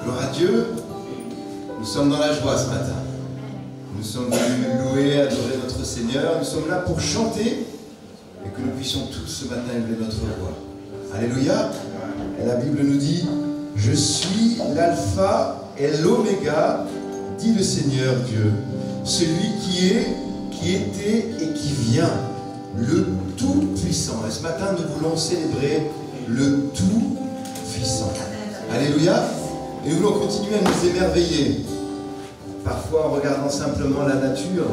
Gloire à Dieu. Nous sommes dans la joie ce matin. Nous sommes venus louer, adorer notre Seigneur. Nous sommes là pour chanter et que nous puissions tous ce matin élever notre voix. Alléluia. Et la Bible nous dit, je suis l'alpha et l'oméga, dit le Seigneur Dieu, celui qui est, qui était et qui vient, le Tout-Puissant. Et ce matin, nous voulons célébrer le Tout-Puissant. Alléluia. Et nous voulons continuer à nous émerveiller. Parfois, en regardant simplement la nature,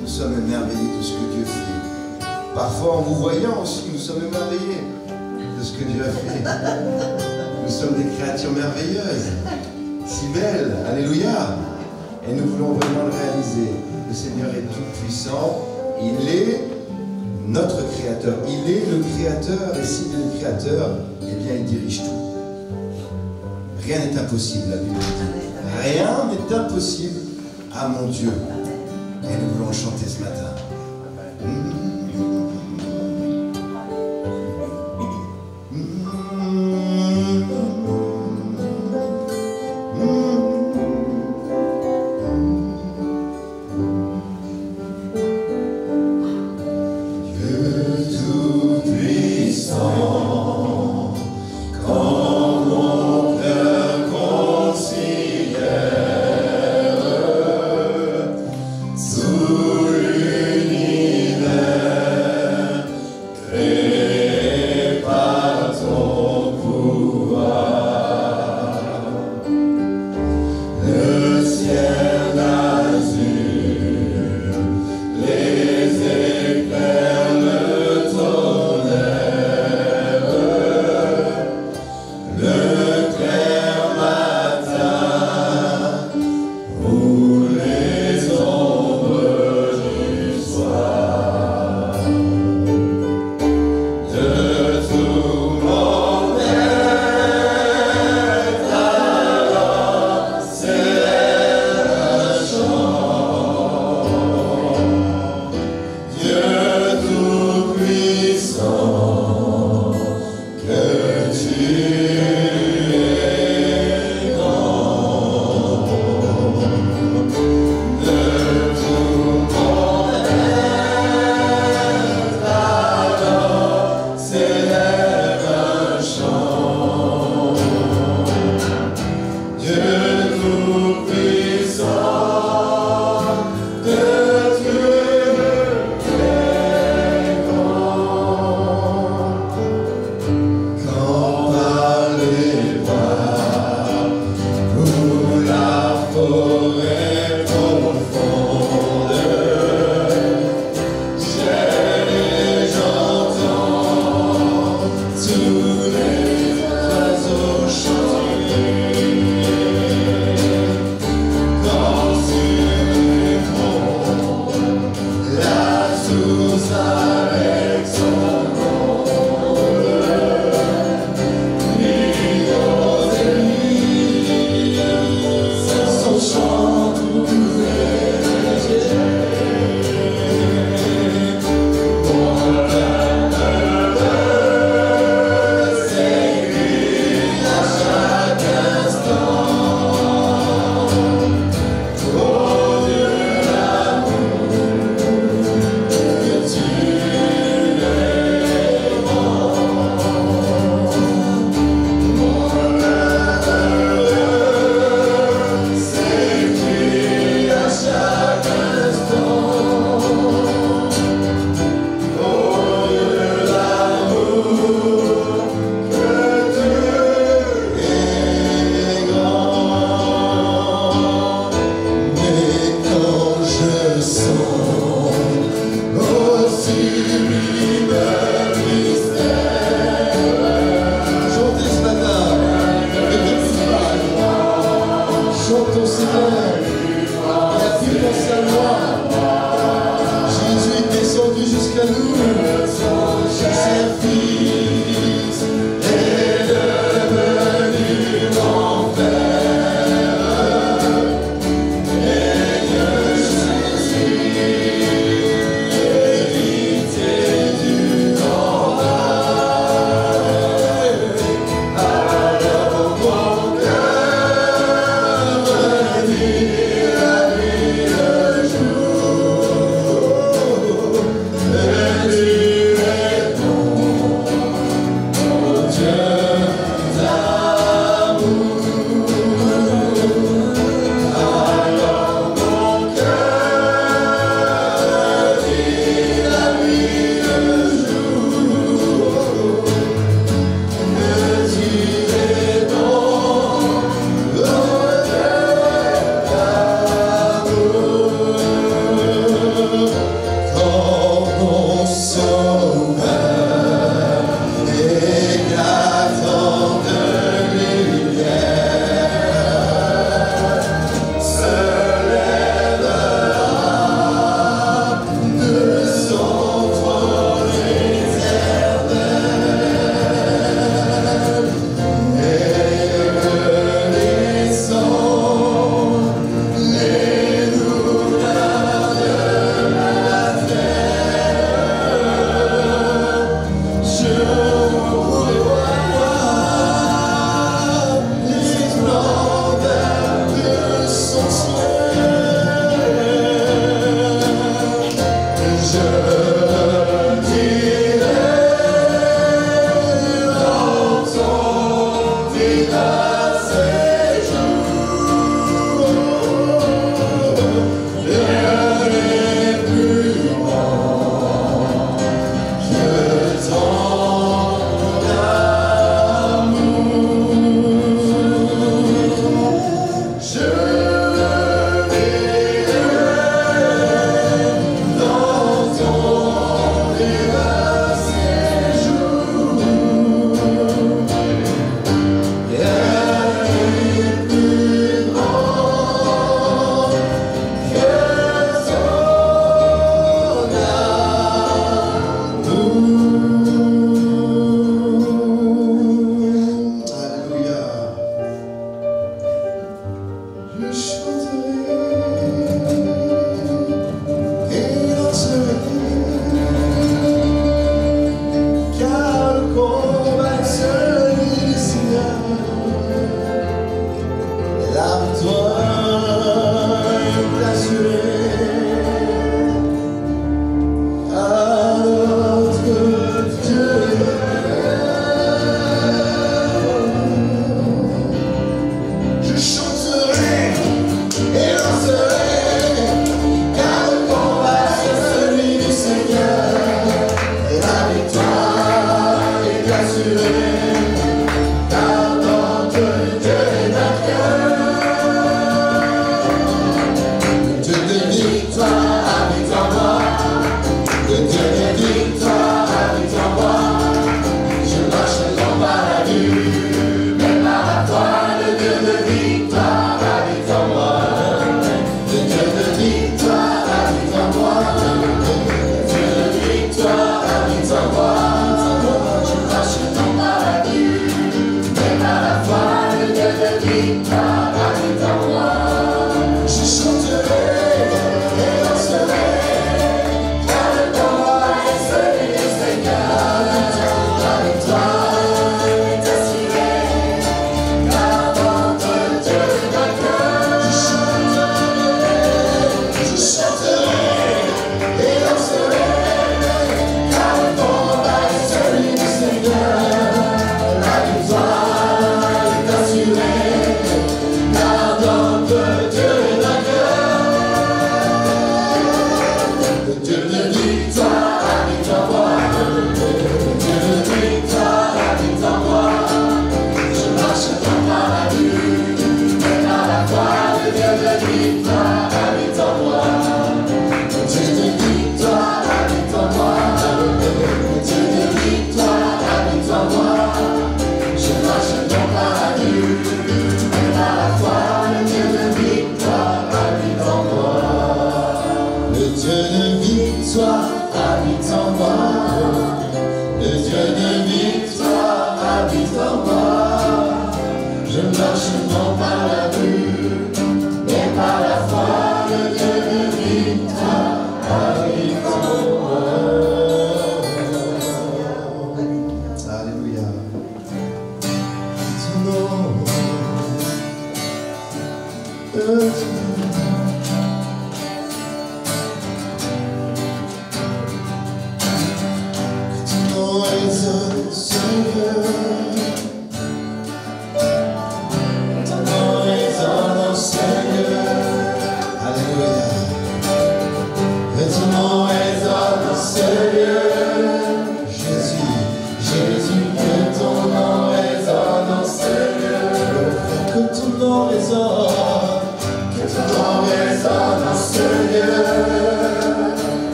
nous sommes émerveillés de ce que Dieu fait. Parfois, en vous voyant aussi, nous sommes émerveillés de ce que Dieu a fait. Nous sommes des créatures merveilleuses, si belles. Alléluia. Et nous voulons vraiment le réaliser. Le Seigneur est tout-puissant. Il est notre Créateur. Il est le Créateur. Et s'il est le Créateur, eh bien, il dirige tout. Rien n'est impossible, la Bible dit. Rien n'est impossible à mon Dieu. Et nous voulons le chanter ce matin. Sous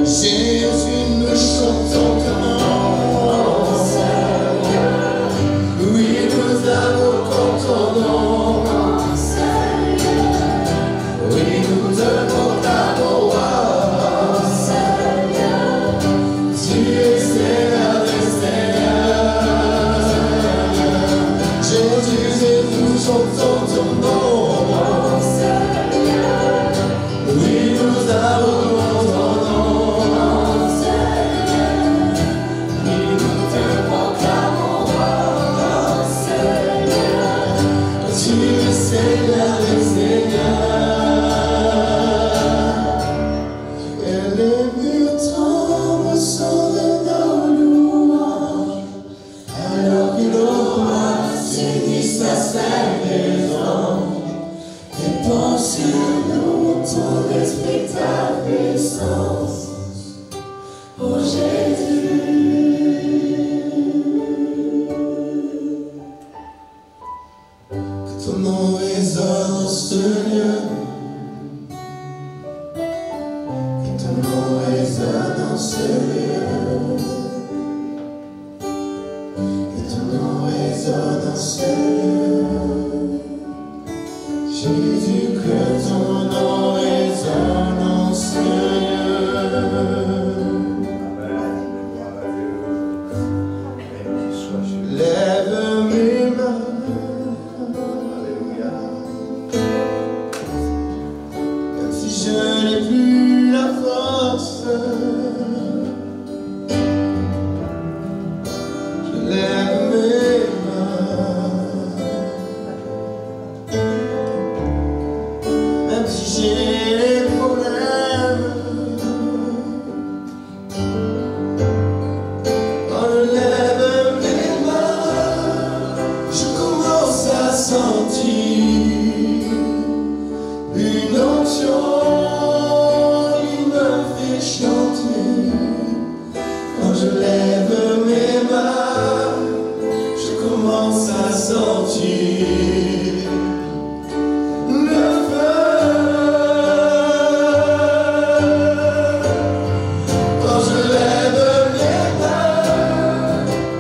Jésus, nous chantons comme Seigneur. Jésus, que ton nom résonne en Seigneur. Lève mes mains, même si je n'ai plus la force. Je lève mes mains, même si j'ai des problèmes. Quand je lève mes mains, je commence à sentir une onction qui me fait chanter. Quand je lève mes mains, je commence à sentir le feu. Quand je lève mes mains,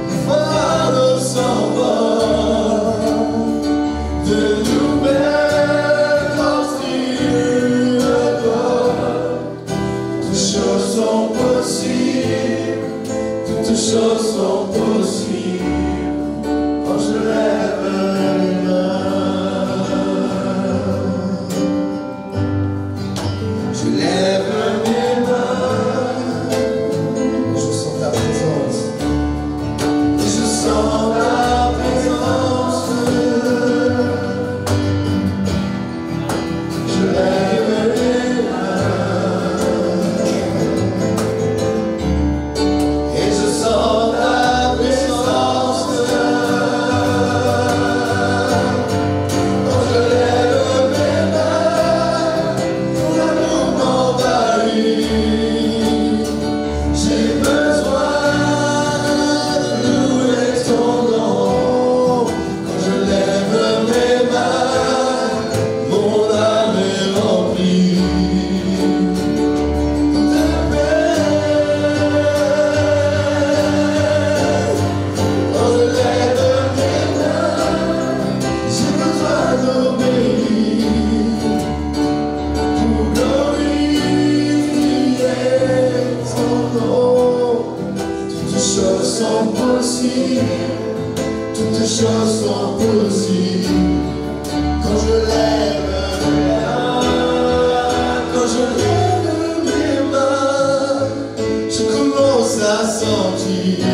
les fardeaux s'envolent, de nouvelles forces tu me donnes. Toutes choses sont possibles, toutes choses sont possibles. Quand je lève les mains, je lève mes mains, je sens ta présence, et je sens ta présence. Je lève les mains, et je sens ta présence. Quand je lève mes mains, l'amour m'envahit. J'ai besoin de louer ton nom. Quand je lève mes mains, mon âme est remplie de paix. Quand je lève mes mains, j'ai besoin d'obéir pour glorifier ton nom. Toutes choses sont possibles, toutes choses sont possibles. Quand je lève mes mains, quand je lève mes mains, je commence à sentir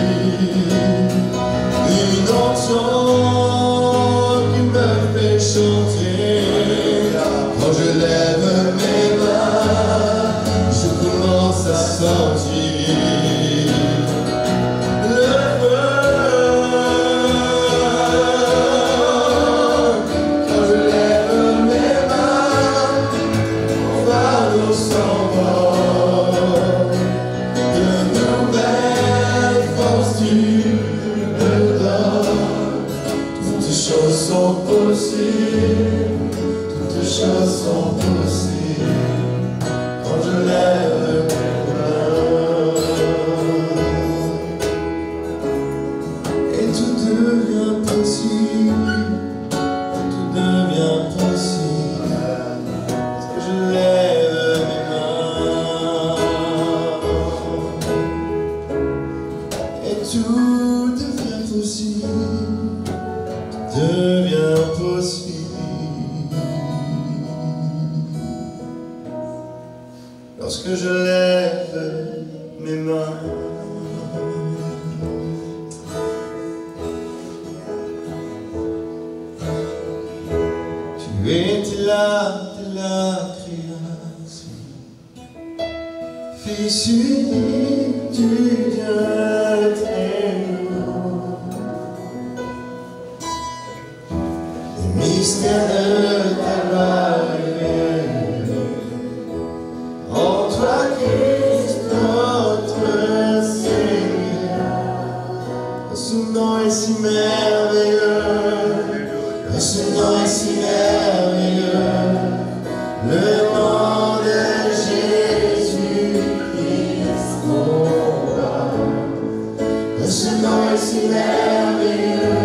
une onction qui me fait chanter. Quand je lève mes mains, je commence à sentir le feu. Quand je lève mes mains, mon fardeau s'envole, de nouvelles forces tu me donnes. Toutes choses sont possibles, toutes choses sont possibles. Quand je lève mes mains, et tout devient possible, tout devient possible. Parce que je lève mes mains, et tout devient possible, tout devient possible. Lorsque je lève mes mains, tu étais là de la création, Fils unique du Dieu très haut. Les mystères de ta gloire révélés en toi, Christ, notre Seigneur. Ce nom est si merveilleux, ce nom est si merveilleux, le nom de Jésus-Christ, mon roi. Ce nom est si merveilleux,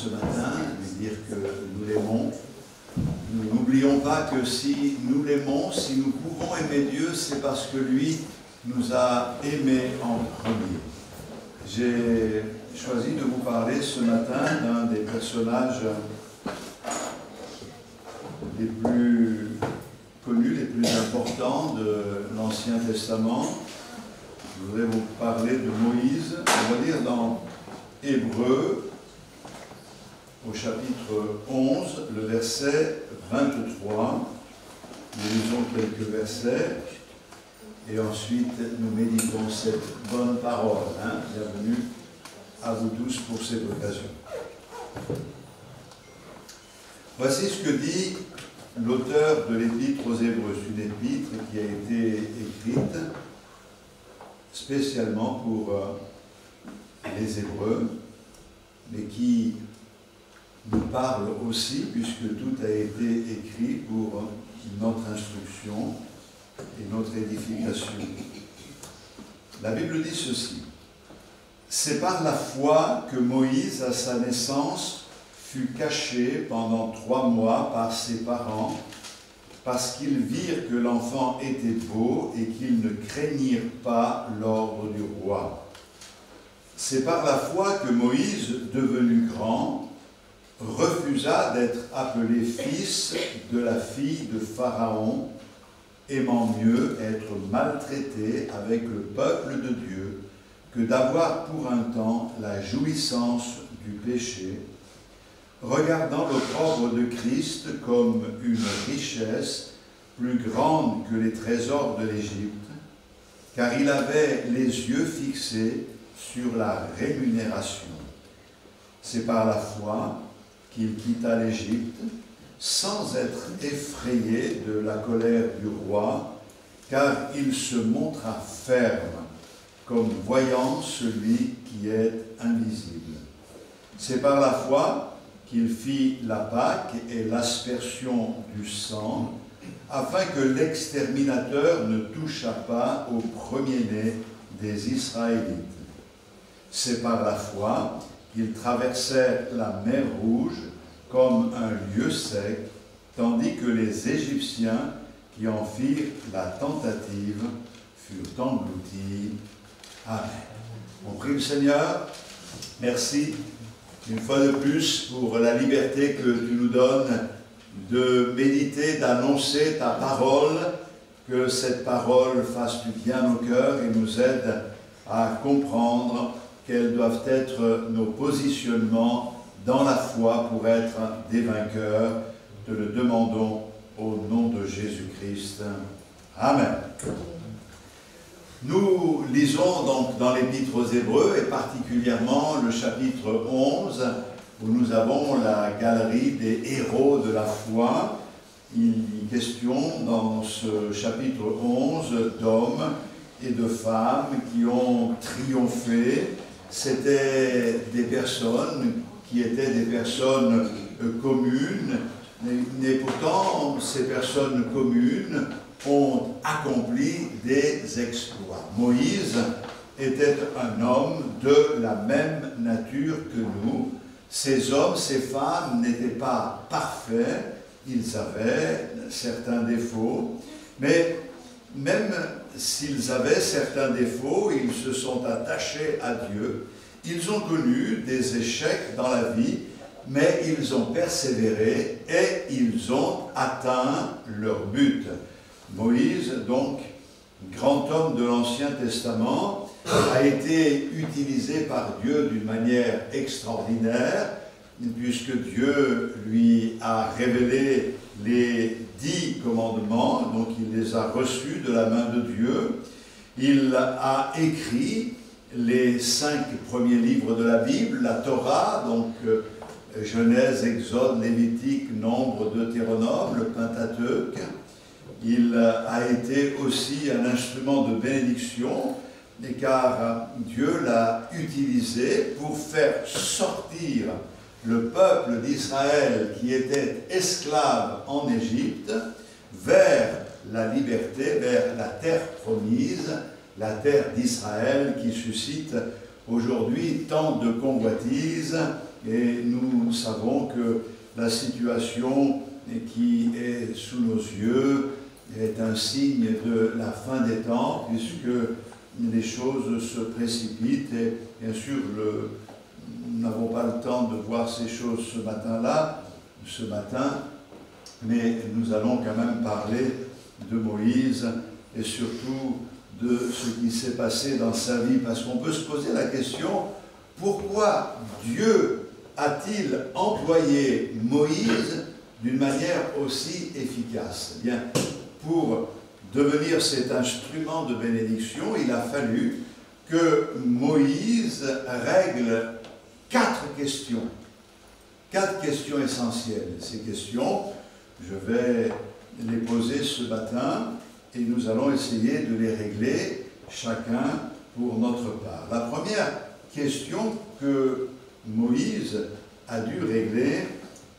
ce matin, lui dire que nous l'aimons. Nous n'oublions pas que si nous l'aimons, si nous pouvons aimer Dieu, c'est parce que lui nous a aimés en premier. J'ai choisi de vous parler ce matin d'un des personnages les plus connus, les plus importants de l'Ancien Testament. Je voudrais vous parler de Moïse. On va lire dans Hébreux, au chapitre 11, le verset 23. Nous lisons quelques versets et ensuite nous méditons cette bonne parole. Bienvenue à vous tous pour cette occasion. Voici ce que dit l'auteur de l'Épître aux Hébreux. C'est une épître qui a été écrite spécialement pour les Hébreux, mais qui nous parle aussi, puisque tout a été écrit pour notre instruction et notre édification. La Bible dit ceci: c'est par la foi que Moïse, à sa naissance, fut caché pendant 3 mois par ses parents, parce qu'ils virent que l'enfant était beau et qu'ils ne craignirent pas l'ordre du roi. C'est par la foi que Moïse, devenu grand, refusa d'être appelé fils de la fille de Pharaon, aimant mieux être maltraité avec le peuple de Dieu que d'avoir pour un temps la jouissance du péché, regardant l'opprobre de Christ comme une richesse plus grande que les trésors de l'Égypte, car il avait les yeux fixés sur la rémunération. C'est par la foi qu'il quitta l'Égypte, sans être effrayé de la colère du roi, car il se montra ferme, comme voyant celui qui est invisible. C'est par la foi qu'il fit la Pâque et l'aspersion du sang, afin que l'exterminateur ne touchât pas au premier-né des Israélites. C'est par la foi qu'ils traversèrent la mer Rouge comme un lieu sec, tandis que les Égyptiens qui en firent la tentative furent engloutis. Amen. On prie le Seigneur. Merci une fois de plus pour la liberté que tu nous donnes de méditer, d'annoncer ta parole, que cette parole fasse du bien au cœur et nous aide à comprendre quels doivent être nos positionnements dans la foi pour être des vainqueurs. Te le demandons au nom de Jésus-Christ. Amen. Nous lisons donc dans l'Épître aux Hébreux, et particulièrement le chapitre 11, où nous avons la galerie des héros de la foi. Il est question dans ce chapitre 11 d'hommes et de femmes qui ont triomphé. C'était des personnes qui étaient des personnes communes, mais pourtant ces personnes communes ont accompli des exploits. Moïse était un homme de la même nature que nous. Ces hommes, ces femmes n'étaient pas parfaits, ils avaient certains défauts, mais même s'ils avaient certains défauts, ils se sont attachés à Dieu. Ils ont connu des échecs dans la vie, mais ils ont persévéré et ils ont atteint leur but. Moïse, donc, grand homme de l'Ancien Testament, a été utilisé par Dieu d'une manière extraordinaire, puisque Dieu lui a révélé les 10 commandements, donc il les a reçus de la main de Dieu. Il a écrit les 5 premiers livres de la Bible, la Torah, donc Genèse, Exode, Lévitique, Nombre, Deutéronome, le Pentateuque. Il a été aussi un instrument de bénédiction, car Dieu l'a utilisé pour faire sortir le peuple d'Israël qui était esclave en Égypte vers la liberté, vers la terre promise, la terre d'Israël qui suscite aujourd'hui tant de convoitises et nous savons que la situation qui est sous nos yeux est un signe de la fin des temps, puisque les choses se précipitent, et bien sûr, nous n'avons pas le temps de voir ces choses ce matin, mais nous allons quand même parler de Moïse, et surtout de ce qui s'est passé dans sa vie, parce qu'on peut se poser la question, pourquoi Dieu a-t-il employé Moïse d'une manière aussi efficace? Eh bien, pour devenir cet instrument de bénédiction, il a fallu que Moïse règle 4 questions. 4 questions essentielles. Ces questions, je vais les poser ce matin et nous allons essayer de les régler chacun pour notre part. La première question que Moïse a dû régler,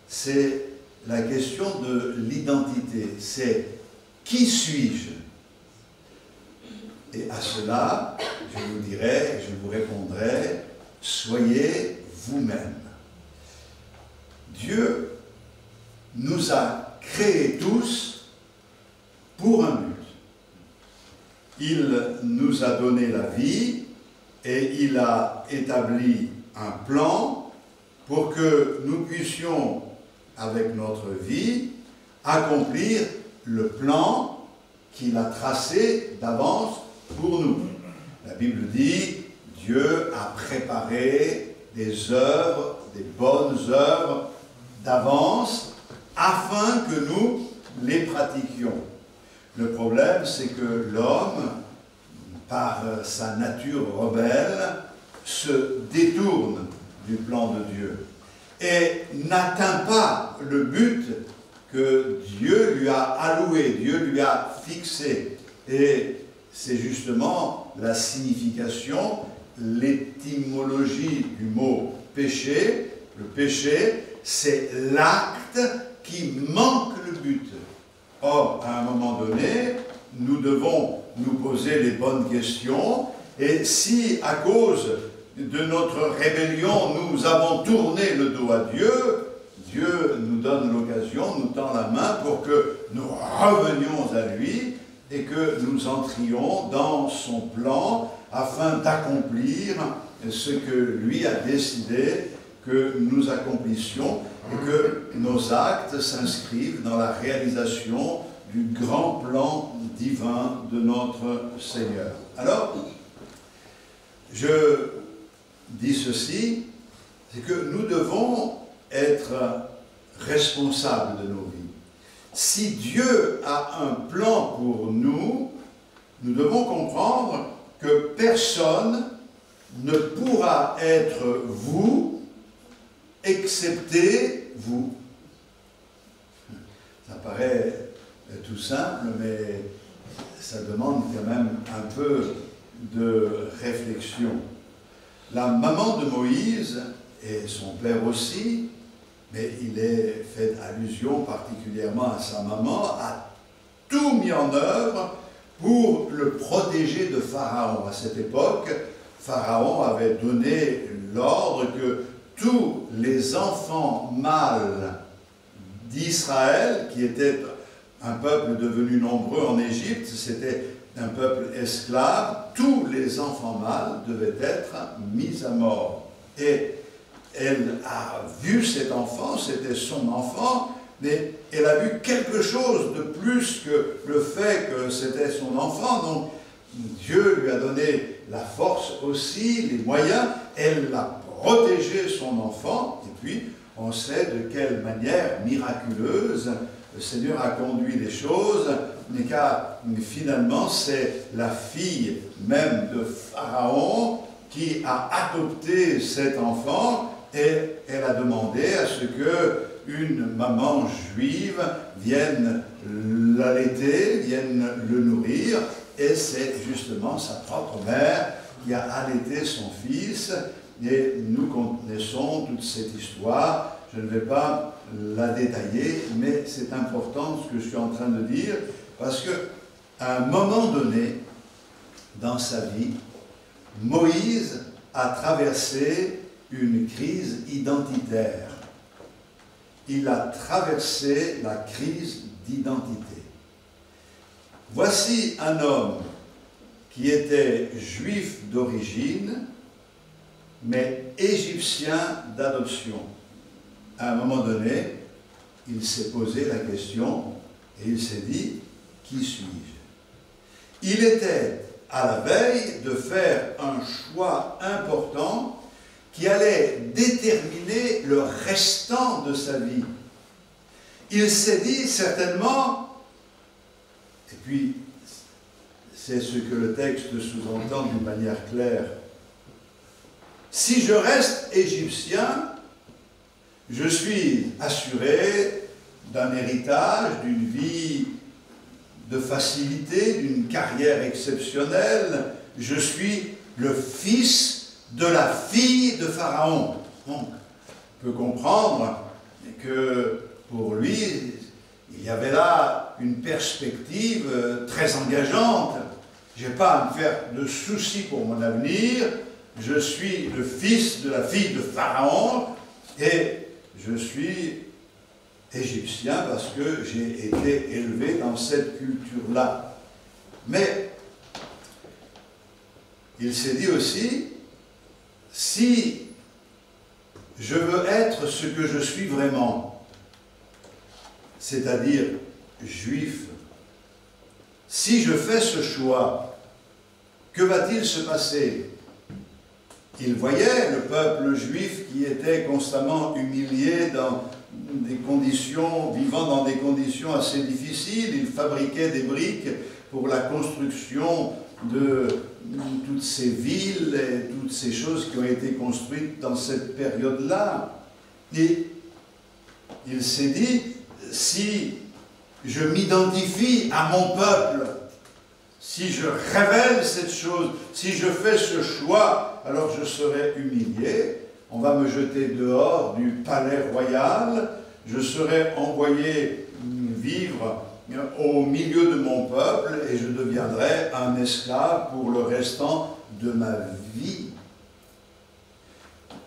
c'est la question de l'identité. C'est qui suis-je? Et à cela, je vous dirai, je vous répondrai, soyez vous-même. Dieu nous a créés tous pour un but. Il nous a donné la vie et il a établi un plan pour que nous puissions, avec notre vie, accomplir le plan qu'il a tracé d'avance pour nous. La Bible dit, Dieu a préparé des œuvres, des bonnes œuvres d'avance, afin que nous les pratiquions. Le problème, c'est que l'homme, par sa nature rebelle, se détourne du plan de Dieu et n'atteint pas le but que Dieu lui a alloué, Dieu lui a fixé. Et c'est justement la signification, l'étymologie du mot péché. Le péché, c'est l'acte qui manque le but. Or, à un moment donné, nous devons nous poser les bonnes questions, et si à cause de notre rébellion, nous avons tourné le dos à Dieu, Dieu nous donne l'occasion, nous tend la main pour que nous revenions à lui et que nous entrions dans son plan afin d'accomplir ce que lui a décidé que nous accomplissions et que nos actes s'inscrivent dans la réalisation du grand plan divin de notre Seigneur. Alors, je dis ceci, c'est que nous devons être responsables de nos vies. Si Dieu a un plan pour nous, nous devons comprendre que personne ne pourra être vous, excepté vous. Ça paraît tout simple, mais ça demande quand même un peu de réflexion. La maman de Moïse, et son père aussi, mais il est fait allusion particulièrement à sa maman, a tout mis en œuvre pour le protéger de Pharaon. À cette époque, Pharaon avait donné l'ordre que tous les enfants mâles d'Israël, qui étaient un peuple devenu nombreux en Égypte, c'était un peuple esclave, tous les enfants mâles devaient être mis à mort. Et elle a vu cet enfant, c'était son enfant, mais elle a vu quelque chose de plus que le fait que c'était son enfant. Donc Dieu lui a donné la force aussi, les moyens, elle a protégé son enfant, et puis on sait de quelle manière miraculeuse le Seigneur a conduit les choses, mais car finalement c'est la fille même de Pharaon qui a adopté cet enfant, et elle a demandé à ce que une maman juive vienne l'allaiter, vienne le nourrir, et c'est justement sa propre mère qui a allaité son fils, et nous connaissons toute cette histoire. Je ne vais pas la détailler, mais c'est important ce que je suis en train de dire, parce qu'à un moment donné, dans sa vie, Moïse a traversé une crise identitaire. Il a traversé la crise d'identité. Voici un homme qui était juif d'origine, mais égyptien d'adoption. À un moment donné, il s'est posé la question et il s'est dit, qui suis-je? Il était à la veille de faire un choix important qui allait déterminer le restant de sa vie. Il s'est dit certainement, et puis c'est ce que le texte sous-entend d'une manière claire, si je reste égyptien, je suis assuré d'un héritage, d'une vie de facilité, d'une carrière exceptionnelle. Je suis le fils de la fille de Pharaon. Donc, on peut comprendre que pour lui, il y avait là une perspective très engageante. Je n'ai pas à me faire de soucis pour mon avenir. Je suis le fils de la fille de Pharaon et je suis égyptien parce que j'ai été élevé dans cette culture-là. Mais il s'est dit aussi, si je veux être ce que je suis vraiment, c'est-à-dire juif, si je fais ce choix, que va-t-il se passer? Il voyait le peuple juif qui était constamment humilié dans des conditions, vivant dans des conditions assez difficiles. Il fabriquait des briques pour la construction de toutes ces villes et toutes ces choses qui ont été construites dans cette période-là. Et il s'est dit, si je m'identifie à mon peuple, si je révèle cette chose, si je fais ce choix, alors je serai humilié, on va me jeter dehors du palais royal, je serai envoyé vivre au milieu de mon peuple et je deviendrai un esclave pour le restant de ma vie.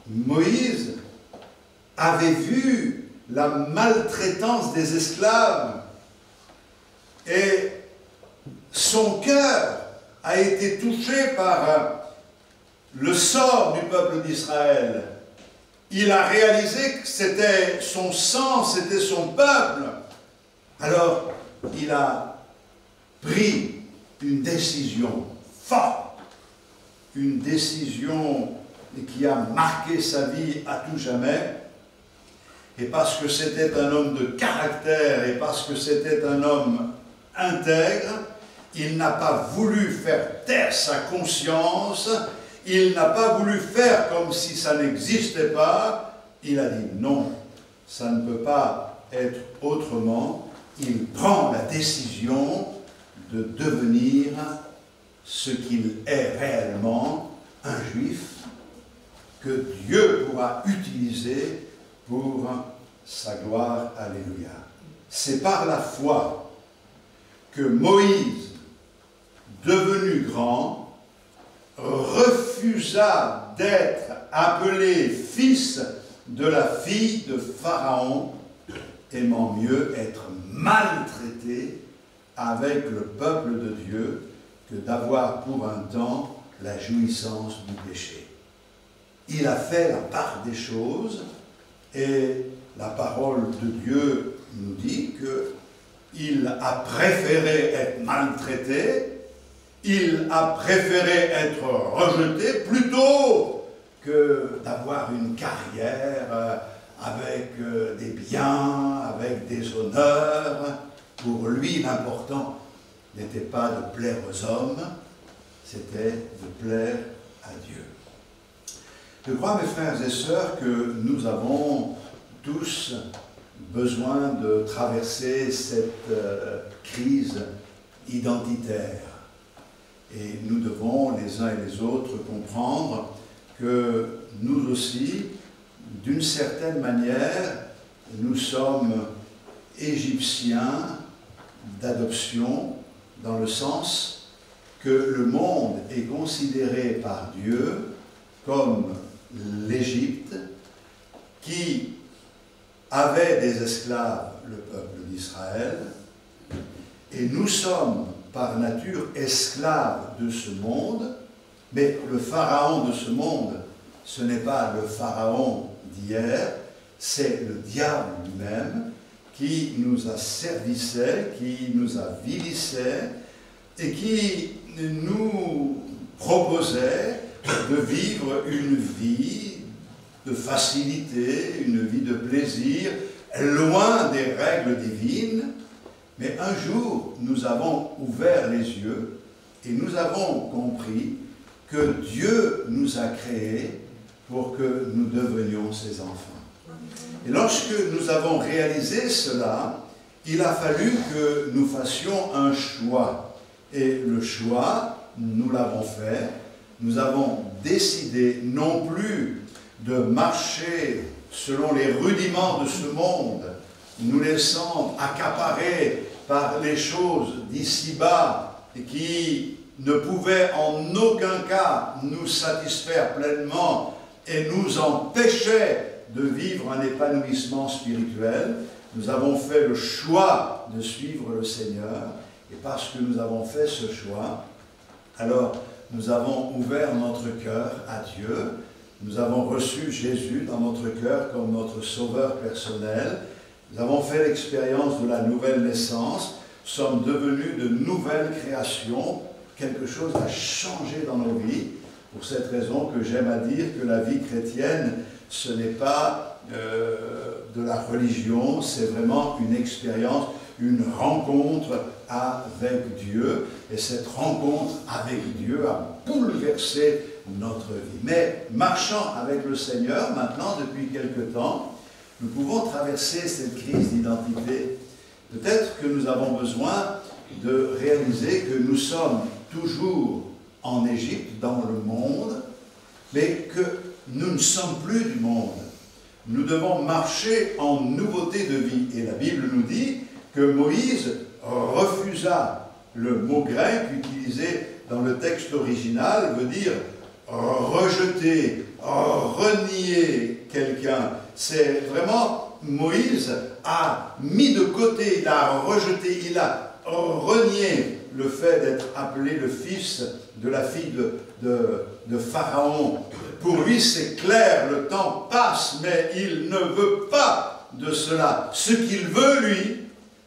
Moïse avait vu la maltraitance des esclaves et son cœur a été touché par le sort du peuple d'Israël. Il a réalisé que c'était son sang, c'était son peuple. Alors, il a pris une décision forte, une décision qui a marqué sa vie à tout jamais. Et parce que c'était un homme de caractère et parce que c'était un homme intègre, il n'a pas voulu faire taire sa conscience, il n'a pas voulu faire comme si ça n'existait pas. Il a dit non, ça ne peut pas être autrement. Il prend la décision de devenir ce qu'il est réellement, un juif, que Dieu pourra utiliser pour sa gloire. Alléluia. C'est par la foi que Moïse, devenu grand, refusa d'être appelé fils de la fille de Pharaon, aimant mieux être maltraité avec le peuple de Dieu que d'avoir pour un temps la jouissance du péché. Il a fait la part des choses et la parole de Dieu nous dit qu'il a préféré être maltraité, il a préféré être rejeté plutôt que d'avoir une carrière avec des biens, avec des honneurs. Pour lui, l'important n'était pas de plaire aux hommes, c'était de plaire à Dieu. Je crois, mes frères et sœurs, que nous avons tous besoin de traverser cette crise identitaire. Et nous devons, les uns et les autres, comprendre que nous aussi, d'une certaine manière, nous sommes égyptiens d'adoption, dans le sens que le monde est considéré par Dieu comme l'Égypte, qui avait des esclaves, le peuple d'Israël, et nous sommes par nature esclaves de ce monde, mais le pharaon de ce monde, ce n'est pas le pharaon d'hier, c'est le diable lui-même qui nous asservissait, qui nous avilissait et qui nous proposait de vivre une vie de facilité, une vie de plaisir, loin des règles divines. Mais un jour, nous avons ouvert les yeux et nous avons compris que Dieu nous a créés pour que nous devenions ses enfants. Et lorsque nous avons réalisé cela, il a fallu que nous fassions un choix. Et le choix, nous l'avons fait. Nous avons décidé non plus de marcher selon les rudiments de ce monde, nous laissant accaparer par les choses d'ici-bas et qui ne pouvaient en aucun cas nous satisfaire pleinement et nous empêchaient de vivre un épanouissement spirituel. Nous avons fait le choix de suivre le Seigneur, et parce que nous avons fait ce choix, alors nous avons ouvert notre cœur à Dieu, nous avons reçu Jésus dans notre cœur comme notre sauveur personnel, nous avons fait l'expérience de la nouvelle naissance, sommes devenus de nouvelles créations, quelque chose a changé dans nos vies. Pour cette raison que j'aime à dire que la vie chrétienne, ce n'est pas de la religion, c'est vraiment une expérience, une rencontre avec Dieu. Et cette rencontre avec Dieu a bouleversé notre vie. Mais marchant avec le Seigneur, maintenant, depuis quelque temps, nous pouvons traverser cette crise d'identité. Peut-être que nous avons besoin de réaliser que nous sommes toujours en Égypte, dans le monde, mais que nous ne sommes plus du monde. Nous devons marcher en nouveauté de vie. Et la Bible nous dit que Moïse refusa. Le mot grec utilisé dans le texte original veut dire rejeter, renier quelqu'un. C'est vraiment, Moïse a mis de côté, il a rejeté, il a renié le fait d'être appelé le fils de la fille de Pharaon. Pour lui, c'est clair, le temps passe, mais il ne veut pas de cela. Ce qu'il veut, lui,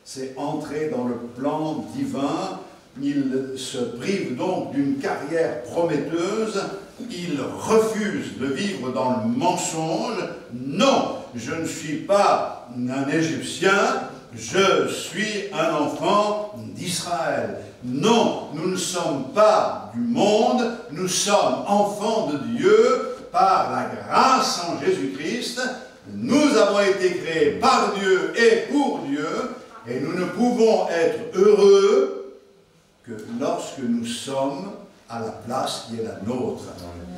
c'est entrer dans le plan divin. Il se prive donc d'une carrière prometteuse. Il refuse de vivre dans le mensonge. Non, je ne suis pas un Égyptien, je suis un enfant d'Israël. Non, nous ne sommes pas du monde, nous sommes enfants de Dieu par la grâce en Jésus-Christ. Nous avons été créés par Dieu et pour Dieu, et nous ne pouvons être heureux que lorsque nous sommes à la place qui est la nôtre.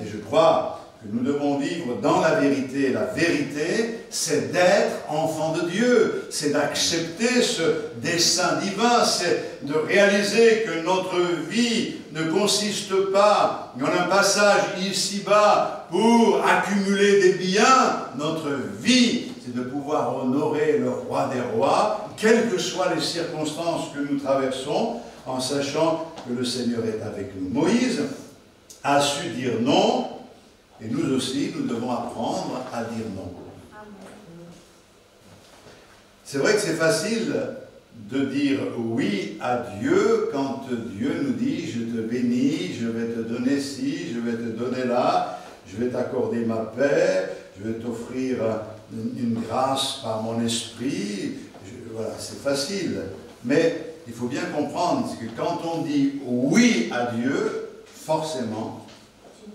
Et je crois que nous devons vivre dans la vérité. La vérité, c'est d'être enfant de Dieu, c'est d'accepter ce dessein divin, c'est de réaliser que notre vie ne consiste pas en un passage ici-bas pour accumuler des biens. Notre vie, c'est de pouvoir honorer le roi des rois, quelles que soient les circonstances que nous traversons, en sachant que le Seigneur est avec nous. Moïse a su dire non, et nous aussi, nous devons apprendre à dire non. C'est vrai que c'est facile de dire oui à Dieu quand Dieu nous dit « je te bénis, je vais te donner ci, je vais te donner là, je vais t'accorder ma paix, je vais t'offrir une grâce par mon esprit ». Voilà, c'est facile. Mais il faut bien comprendre que quand on dit oui à Dieu, forcément,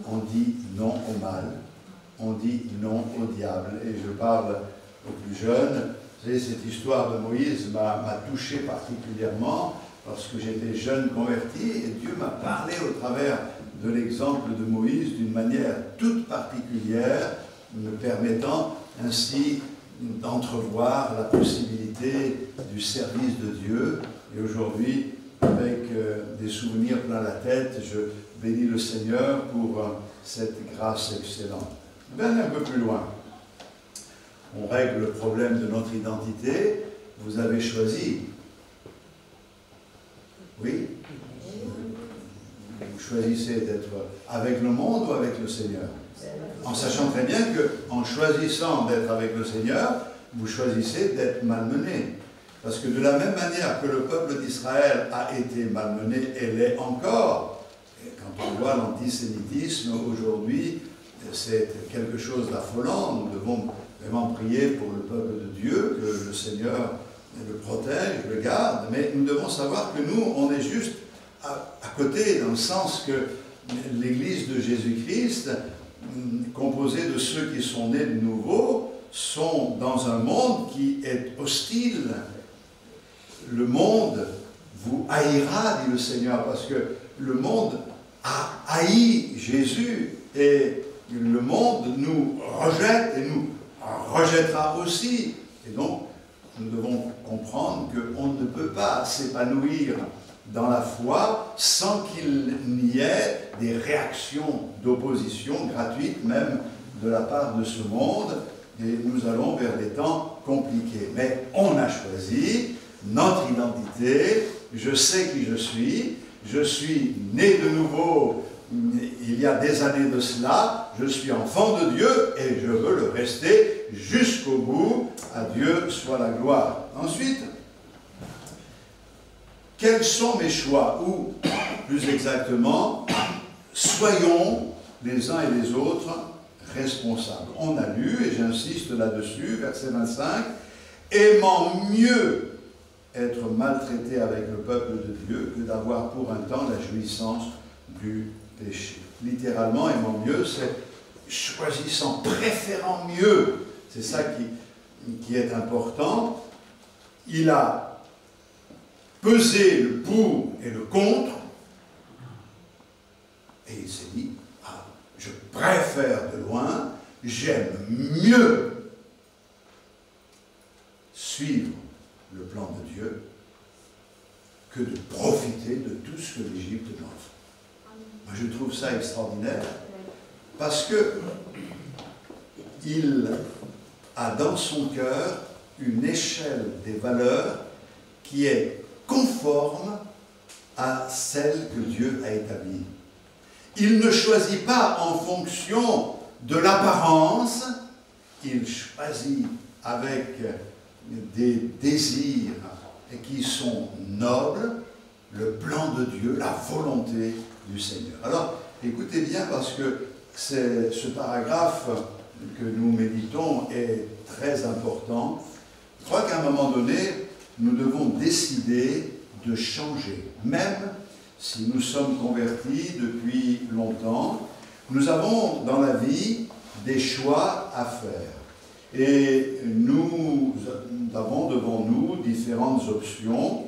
on dit non au mal, on dit non au diable. Et je parle aux plus jeunes. Vous savez, cette histoire de Moïse m'a touché particulièrement parce que j'étais jeune converti et Dieu m'a parlé au travers de l'exemple de Moïse d'une manière toute particulière, me permettant ainsi d'entrevoir la possibilité du service de Dieu. Et aujourd'hui, avec des souvenirs plein la tête, je bénis le Seigneur pour cette grâce excellente. On va aller un peu plus loin. On règle le problème de notre identité. Vous avez choisi. Oui? Vous choisissez d'être avec le monde ou avec le Seigneur? En sachant très bien qu'en choisissant d'être avec le Seigneur, vous choisissez d'être malmené. Parce que de la même manière que le peuple d'Israël a été malmené et l'est encore, et quand on voit l'antisémitisme aujourd'hui, c'est quelque chose d'affolant. Nous devons vraiment prier pour le peuple de Dieu, que le Seigneur le protège, le garde, mais nous devons savoir que nous, on est juste à côté, dans le sens que l'Église de Jésus-Christ, composée de ceux qui sont nés de nouveau, sont dans un monde qui est hostile. Le monde vous haïra, dit le Seigneur, parce que le monde a haï Jésus et le monde nous rejette et nous rejettera aussi. Et donc, nous devons comprendre qu'on ne peut pas s'épanouir dans la foi sans qu'il n'y ait des réactions d'opposition gratuites, même de la part de ce monde, et nous allons vers des temps compliqués. Mais on a choisi notre identité, je sais qui je suis né de nouveau il y a des années de cela, je suis enfant de Dieu et je veux le rester jusqu'au bout. À Dieu soit la gloire. Ensuite, quels sont mes choix? Ou, plus exactement, soyons les uns et les autres responsables. On a lu, et j'insiste là-dessus, verset 25, « Aimant mieux être maltraité avec le peuple de Dieu que d'avoir pour un temps la jouissance du péché. » Littéralement, aimant mieux, c'est choisissant, préférant mieux. C'est ça qui est important. Il a pesé le pour et le contre, et il s'est dit, ah, je préfère de loin, j'aime mieux suivre le plan de Dieu que de profiter de tout ce que l'Égypte m'offre. Moi, je trouve ça extraordinaire, parce que il a dans son cœur une échelle des valeurs qui est conforme à celle que Dieu a établie. Il ne choisit pas en fonction de l'apparence, il choisit avec des désirs qui sont nobles, le plan de Dieu, la volonté du Seigneur. Alors, écoutez bien, parce que ce paragraphe que nous méditons est très important. Je crois qu'à un moment donné, nous devons décider de changer. Même si nous sommes convertis depuis longtemps, nous avons dans la vie des choix à faire. Et nous avons devant nous différentes options.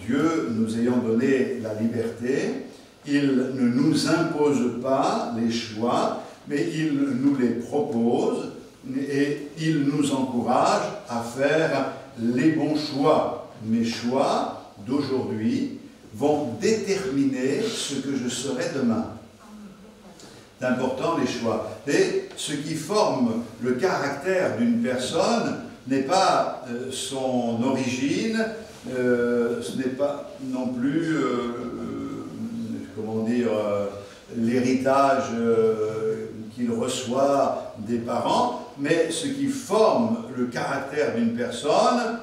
Dieu nous ayant donné la liberté, il ne nous impose pas les choix, mais il nous les propose et il nous encourage à faire les bons choix. Mes choix d'aujourd'hui vont déterminer ce que je serai demain. C'est important, les choix. Et ce qui forme le caractère d'une personne n'est pas son origine, ce n'est pas non plus, comment dire, l'héritage qu'il reçoit des parents, mais ce qui forme le caractère d'une personne,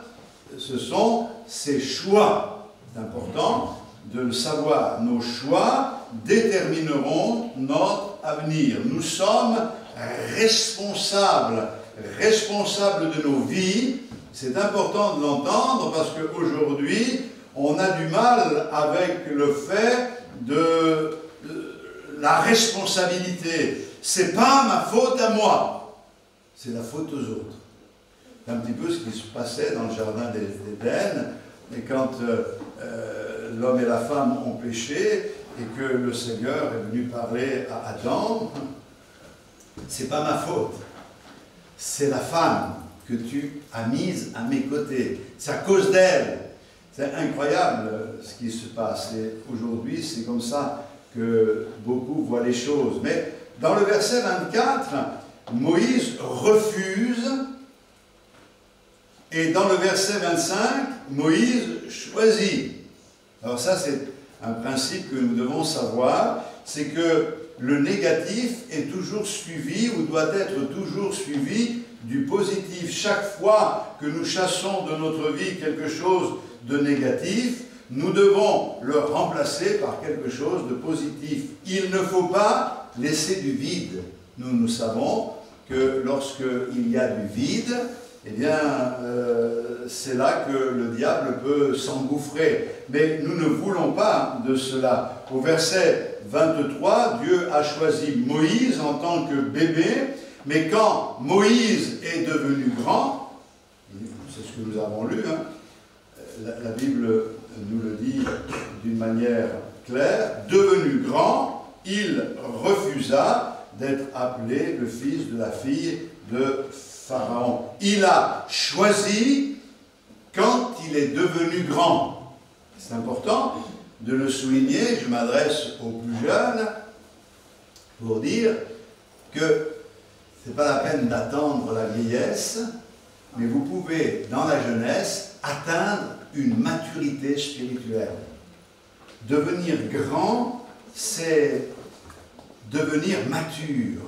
ce sont ses choix. C'est important de le savoir. Nos choix détermineront notre avenir. Nous sommes responsables de nos vies. C'est important de l'entendre parce qu'aujourd'hui, on a du mal avec le fait de la responsabilité. C'est pas ma faute à moi, c'est la faute aux autres. C'est un petit peu ce qui se passait dans le jardin d'Éden, et quand l'homme et la femme ont péché, et que le Seigneur est venu parler à Adam, c'est pas ma faute, c'est la femme que tu as mise à mes côtés, c'est à cause d'elle. C'est incroyable ce qui se passe, et aujourd'hui c'est comme ça que beaucoup voient les choses. Mais dans le verset 24, Moïse refuse, et dans le verset 25, Moïse choisit. Alors ça, c'est un principe que nous devons savoir, c'est que le négatif est toujours suivi, ou doit être toujours suivi, du positif. Chaque fois que nous chassons de notre vie quelque chose de négatif, nous devons le remplacer par quelque chose de positif. Il ne faut pas laisser du vide. Nous savons que lorsqu'il y a du vide, eh bien, c'est là que le diable peut s'engouffrer. Mais nous ne voulons pas de cela. Au verset 23, Dieu a choisi Moïse en tant que bébé, mais quand Moïse est devenu grand, c'est ce que nous avons lu, hein, la Bible nous le dit d'une manière claire, devenu grand, il refusa d'être appelé le fils de la fille de Pharaon. Il a choisi quand il est devenu grand. C'est important de le souligner, je m'adresse aux plus jeunes pour dire que ce n'est pas la peine d'attendre la vieillesse, mais vous pouvez, dans la jeunesse, atteindre une maturité spirituelle. Devenir grand, c'est devenir mature.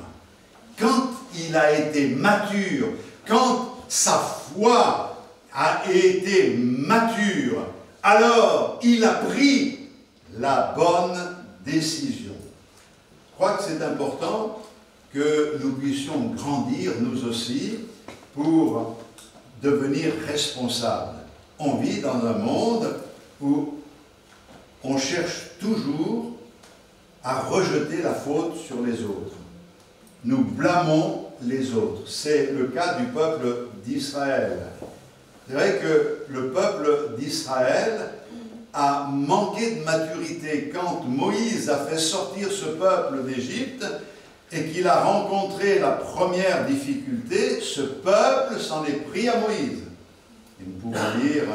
Quand il a été mature, quand sa foi a été mature, alors il a pris la bonne décision. Je crois que c'est important que nous puissions grandir, nous aussi, pour devenir responsables. On vit dans un monde où on cherche toujours à rejeter la faute sur les autres. Nous blâmons les autres. C'est le cas du peuple d'Israël. C'est vrai que le peuple d'Israël a manqué de maturité quand Moïse a fait sortir ce peuple d'Égypte et qu'il a rencontré la première difficulté. Ce peuple s'en est pris à Moïse. Et nous pouvons lire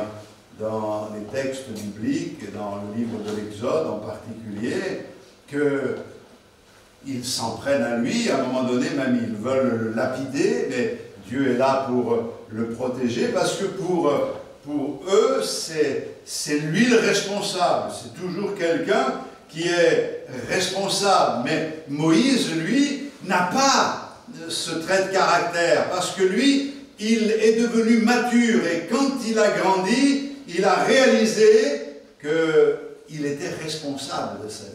dans les textes bibliques, dans le livre de l'Exode en particulier, qu'ils s'en prennent à lui. À un moment donné, même ils veulent le lapider, mais Dieu est là pour le protéger, parce que pour eux, c'est lui le responsable. C'est toujours quelqu'un qui est responsable. Mais Moïse, lui, n'a pas ce trait de caractère, parce que lui, il est devenu mature, et quand il a grandi, il a réalisé qu'il était responsable de sa vie.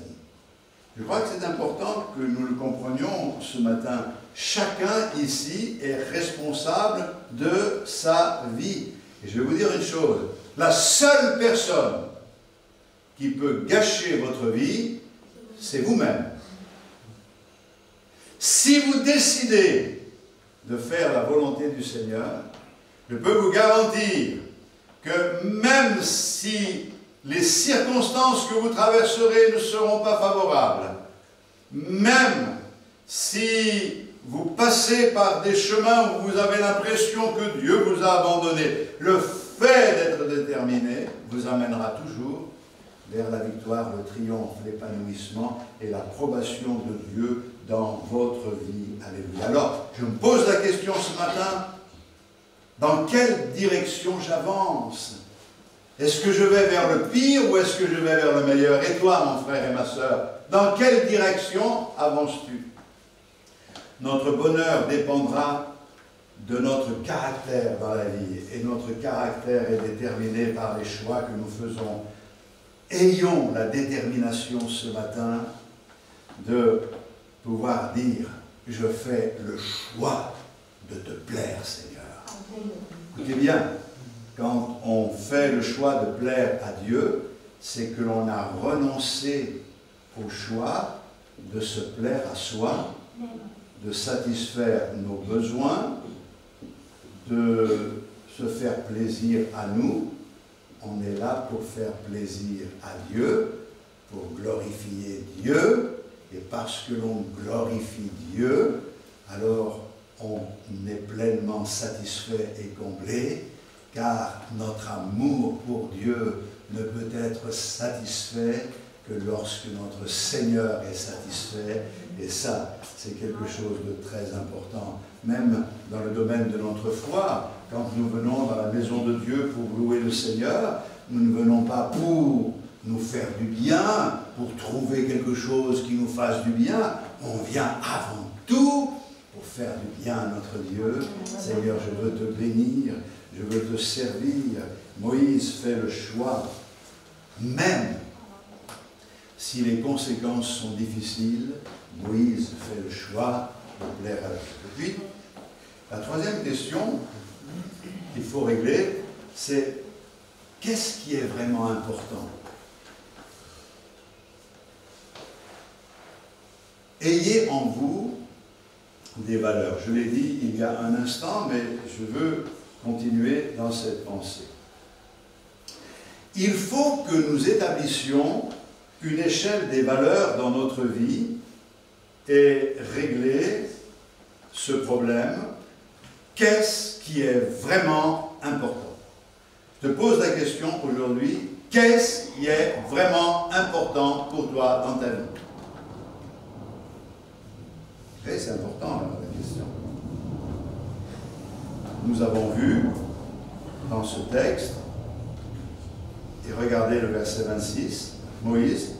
Je crois que c'est important que nous le comprenions ce matin. Chacun ici est responsable de sa vie. Et je vais vous dire une chose, la seule personne qui peut gâcher votre vie, c'est vous-même. Si vous décidez de faire la volonté du Seigneur, je peux vous garantir que même si les circonstances que vous traverserez ne seront pas favorables, même si vous passez par des chemins où vous avez l'impression que Dieu vous a abandonné, le fait d'être déterminé vous amènera toujours vers la victoire, le triomphe, l'épanouissement et l'approbation de Dieu dans votre vie. Alléluia. Alors, je me pose la question ce matin, dans quelle direction j'avance? Est-ce que je vais vers le pire ou est-ce que je vais vers le meilleur? Et toi, mon frère et ma sœur, dans quelle direction avances-tu? Notre bonheur dépendra de notre caractère dans la vie. Et notre caractère est déterminé par les choix que nous faisons. Ayons la détermination ce matin de pouvoir dire, je fais le choix de te plaire, Seigneur. Écoutez bien, quand on fait le choix de plaire à Dieu, c'est que l'on a renoncé au choix de se plaire à soi, de satisfaire nos besoins, de se faire plaisir à nous. On est là pour faire plaisir à Dieu, pour glorifier Dieu, et parce que l'on glorifie Dieu, alors on est pleinement satisfait et comblé, car notre amour pour Dieu ne peut être satisfait que lorsque notre Seigneur est satisfait Et ça, c'est quelque chose de très important. Même dans le domaine de notre foi, quand nous venons dans la maison de Dieu pour louer le Seigneur, nous ne venons pas pour nous faire du bien, pour trouver quelque chose qui nous fasse du bien. On vient avant tout pour faire du bien à notre Dieu. Seigneur, je veux te bénir, je veux te servir. Moïse fait le choix, même si les conséquences sont difficiles, Moïse fait le choix de plaire à Dieu. Et puis, la troisième question qu'il faut régler, c'est qu'est-ce qui est vraiment important? Ayez en vous des valeurs. Je l'ai dit il y a un instant, mais je veux continuer dans cette pensée. Il faut que nous établissions une échelle des valeurs dans notre vie et régler ce problème. Qu'est-ce qui est vraiment important? Je te pose la question aujourd'hui, qu'est-ce qui est vraiment important pour toi dans ta vie? Et c'est important la question. Nous avons vu dans ce texte, et regardez le verset 26, Moïse,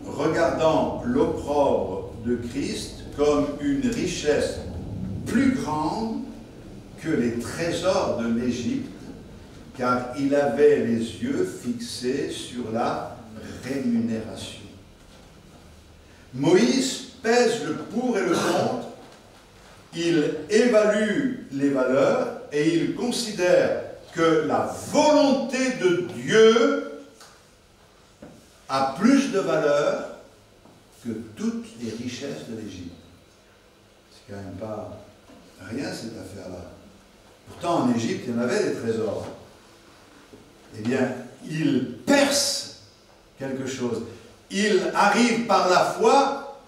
regardant l'opprobre de Christ comme une richesse plus grande que les trésors de l'Égypte, car il avait les yeux fixés sur la rémunération. Moïse pèse le pour et le contre, il évalue les valeurs et il considère que la volonté de Dieu a plus de valeur que toutes les richesses de l'Égypte. C'est quand même pas rien cette affaire-là. Pourtant en Égypte il y en avait des trésors. Eh bien, il perce quelque chose. Il arrive par la foi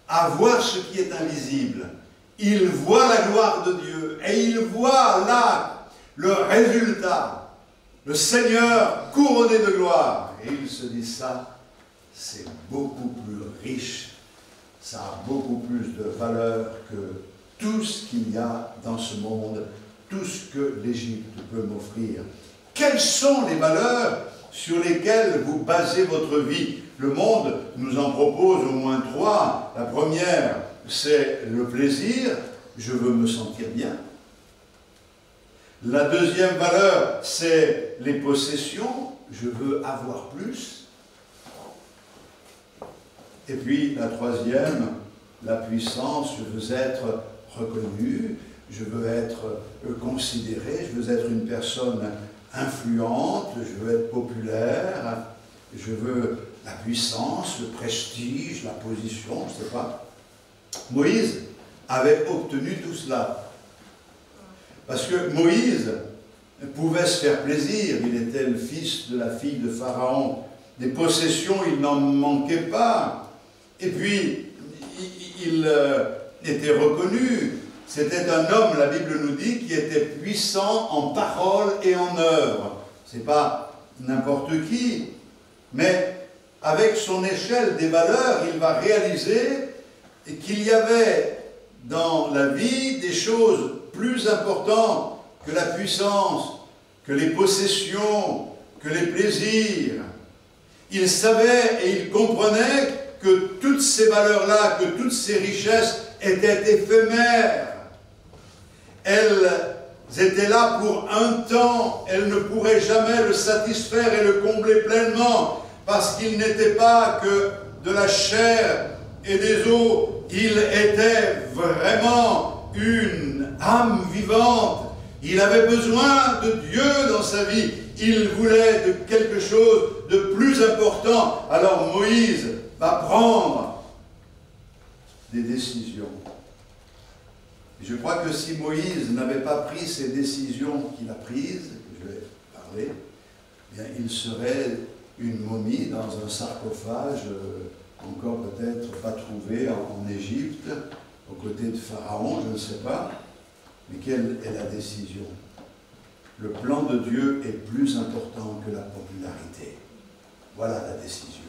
à voir ce qui est invisible. Il voit la gloire de Dieu et il voit là le résultat. Le Seigneur couronné de gloire. Et il se dit ça, c'est beaucoup plus riche, ça a beaucoup plus de valeur que tout ce qu'il y a dans ce monde, tout ce que l'Égypte peut m'offrir. Quelles sont les valeurs sur lesquelles vous basez votre vie? Le monde nous en propose au moins 3. La première, c'est le plaisir. Je veux me sentir bien. La deuxième valeur, c'est les possessions. Je veux avoir plus. Et puis la troisième, la puissance. Je veux être reconnu. Je veux être considéré. Je veux être une personne influente. Je veux être populaire. Je veux la puissance, le prestige, la position, je ne sais pas. Moïse avait obtenu tout cela. Parce que Moïse pouvait se faire plaisir. Il était le fils de la fille de Pharaon. Des possessions, il n'en manquait pas. Et puis, il était reconnu. C'était un homme, la Bible nous dit, qui était puissant en parole et en œuvre. Ce n'est pas n'importe qui. Mais avec son échelle des valeurs, il va réaliser qu'il y avait dans la vie des choses plus importantes que la puissance, que les possessions, que les plaisirs. Il savait et il comprenait que toutes ces valeurs-là, que toutes ces richesses étaient éphémères. Elles étaient là pour un temps, elles ne pourraient jamais le satisfaire et le combler pleinement, parce qu'il n'était pas que de la chair et des os, il était vraiment une âme vivante. Il avait besoin de Dieu dans sa vie. Il voulait de quelque chose de plus important. Alors Moïse va prendre des décisions. Je crois que si Moïse n'avait pas pris ces décisions qu'il a prises, que je vais parler, eh bien, il serait une momie dans un sarcophage, encore peut-être pas trouvé en Égypte, aux côtés de Pharaon, je ne sais pas. Mais quelle est la décision? Le plan de Dieu est plus important que la popularité. Voilà la décision.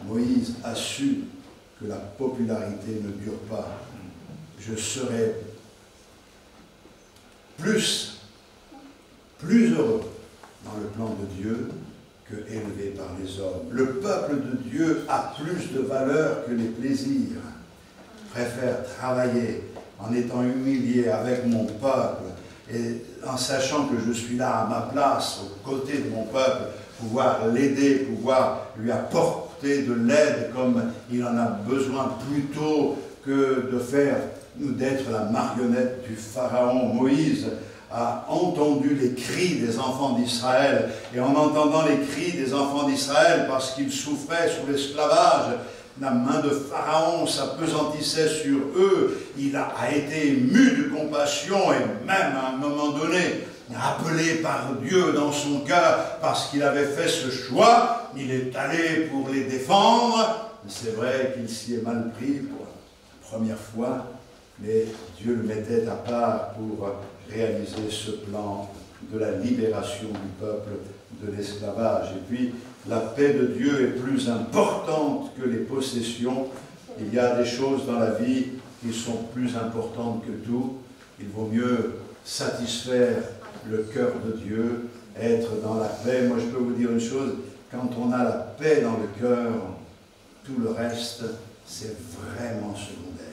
Moïse a su que la popularité ne dure pas. Je serai plus heureux dans le plan de Dieu que élevé par les hommes. Le peuple de Dieu a plus de valeur que les plaisirs. Je préfère travailler en étant humilié avec mon peuple et en sachant que je suis là à ma place, aux côtés de mon peuple, pouvoir l'aider, pouvoir lui apporter de l'aide comme il en a besoin, plutôt que de faire d'être la marionnette du Pharaon. Moïse a entendu les cris des enfants d'Israël, et en entendant les cris des enfants d'Israël, parce qu'ils souffraient sous l'esclavage, la main de Pharaon s'appesantissait sur eux, il a été ému de compassion, et même à un moment donné, appelé par Dieu dans son cœur, parce qu'il avait fait ce choix, il est allé pour les défendre. C'est vrai qu'il s'y est mal pris pour la première fois, mais Dieu le mettait à part pour réaliser ce plan de la libération du peuple de l'esclavage. Et puis, la paix de Dieu est plus importante que les possessions. Il y a des choses dans la vie qui sont plus importantes que tout. Il vaut mieux satisfaire le cœur de Dieu, être dans la paix. Moi, je peux vous dire une chose, quand on a la paix dans le cœur, tout le reste, c'est vraiment secondaire.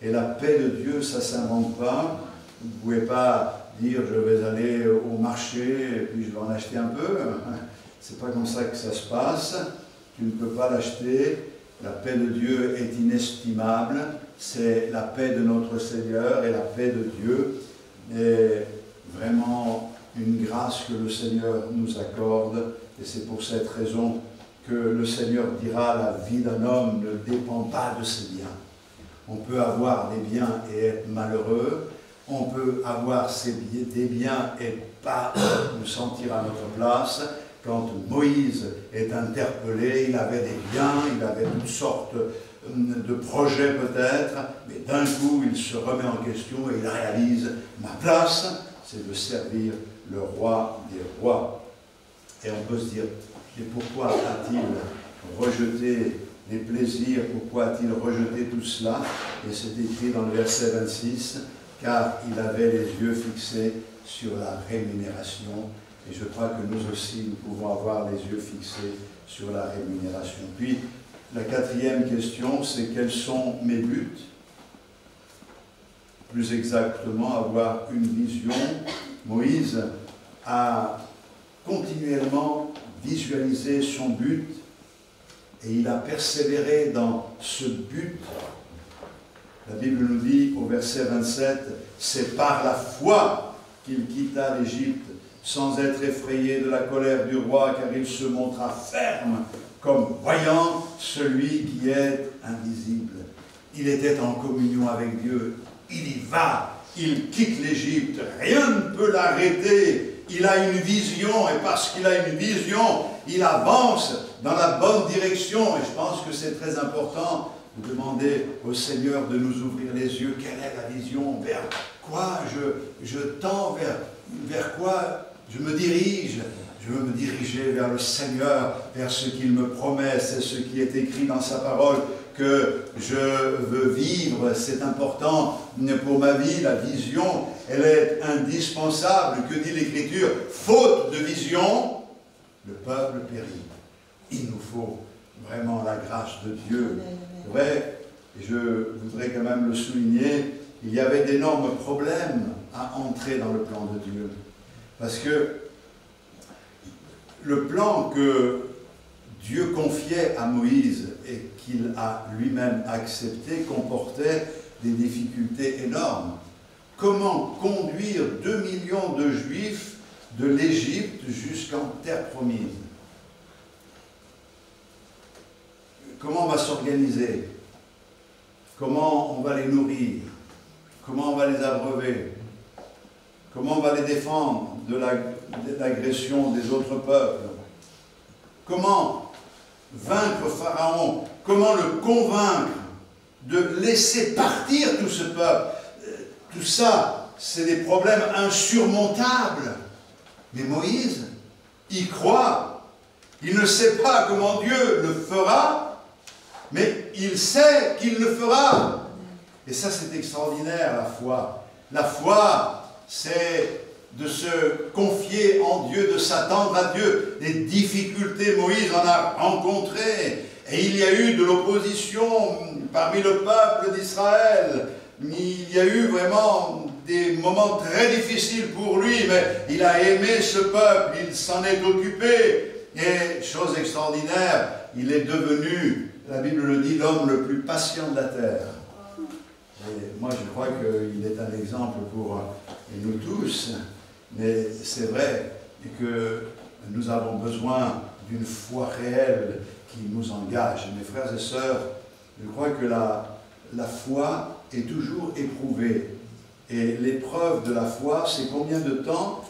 Et la paix de Dieu, ça ne s'invente pas. Vous ne pouvez pas dire je vais aller au marché et puis je vais en acheter un peu. C'est pas comme ça que ça se passe. Tu ne peux pas l'acheter. La paix de Dieu est inestimable. C'est la paix de notre Seigneur et la paix de Dieu est vraiment une grâce que le Seigneur nous accorde. Et c'est pour cette raison que le Seigneur dira la vie d'un homme ne dépend pas de ses biens. On peut avoir des biens et être malheureux. On peut avoir des biens et pas nous sentir à notre place. Quand Moïse est interpellé, il avait des biens, il avait toutes sortes de projets peut-être, mais d'un coup il se remet en question et il réalise ma place, c'est de servir le roi des rois. Et on peut se dire, mais pourquoi a-t-il rejeté les plaisirs, pourquoi a-t-il rejeté tout cela? Et c'est écrit dans le verset 26, car il avait les yeux fixés sur la rémunération. Et je crois que nous aussi, nous pouvons avoir les yeux fixés sur la rémunération. Puis, la quatrième question, c'est quels sont mes buts? Plus exactement, avoir une vision. Moïse a continuellement visualisé son but et il a persévéré dans ce but. La Bible nous dit au verset 27, c'est par la foi qu'il quitta l'Égypte, sans être effrayé de la colère du roi, car il se montra ferme, comme voyant celui qui est invisible. Il était en communion avec Dieu. Il y va, il quitte l'Égypte, rien ne peut l'arrêter. Il a une vision, et parce qu'il a une vision, il avance dans la bonne direction. Et je pense que c'est très important de demander au Seigneur de nous ouvrir les yeux. Quelle est la vision? Vers quoi je tends? Vers quoi je me dirige? Je veux me diriger vers le Seigneur, vers ce qu'il me promet. C'est ce qui est écrit dans sa parole que je veux vivre. C'est important pour ma vie. La vision, elle est indispensable. Que dit l'Écriture? Faute de vision, le peuple périt. Il nous faut vraiment la grâce de Dieu. C'est vrai, je voudrais quand même le souligner, il y avait d'énormes problèmes à entrer dans le plan de Dieu. Parce que le plan que Dieu confiait à Moïse et qu'il a lui-même accepté comportait des difficultés énormes. Comment conduire 2 millions de Juifs de l'Égypte jusqu'en terre promise? Comment on va s'organiser? Comment on va les nourrir? Comment on va les abreuver? Comment on va les défendre de l'agression des autres peuples? Comment vaincre Pharaon? Comment le convaincre de laisser partir tout ce peuple? Tout ça, c'est des problèmes insurmontables. Mais Moïse, il croit. Il ne sait pas comment Dieu le fera, mais il sait qu'il le fera. Et ça, c'est extraordinaire, la foi. La foi, c'est de se confier en Dieu, de s'attendre à Dieu. Des difficultés, Moïse en a rencontré. Et il y a eu de l'opposition parmi le peuple d'Israël. Il y a eu vraiment des moments très difficiles pour lui, mais il a aimé ce peuple, il s'en est occupé. Et, chose extraordinaire, il est devenu, la Bible le dit, l'homme le plus patient de la terre. Et moi, je crois qu'il est un exemple pour nous tous, mais c'est vrai que nous avons besoin d'une foi réelle qui nous engage. Mes frères et sœurs, je crois que la foi est toujours éprouvée. Et l'épreuve de la foi, c'est combien de temps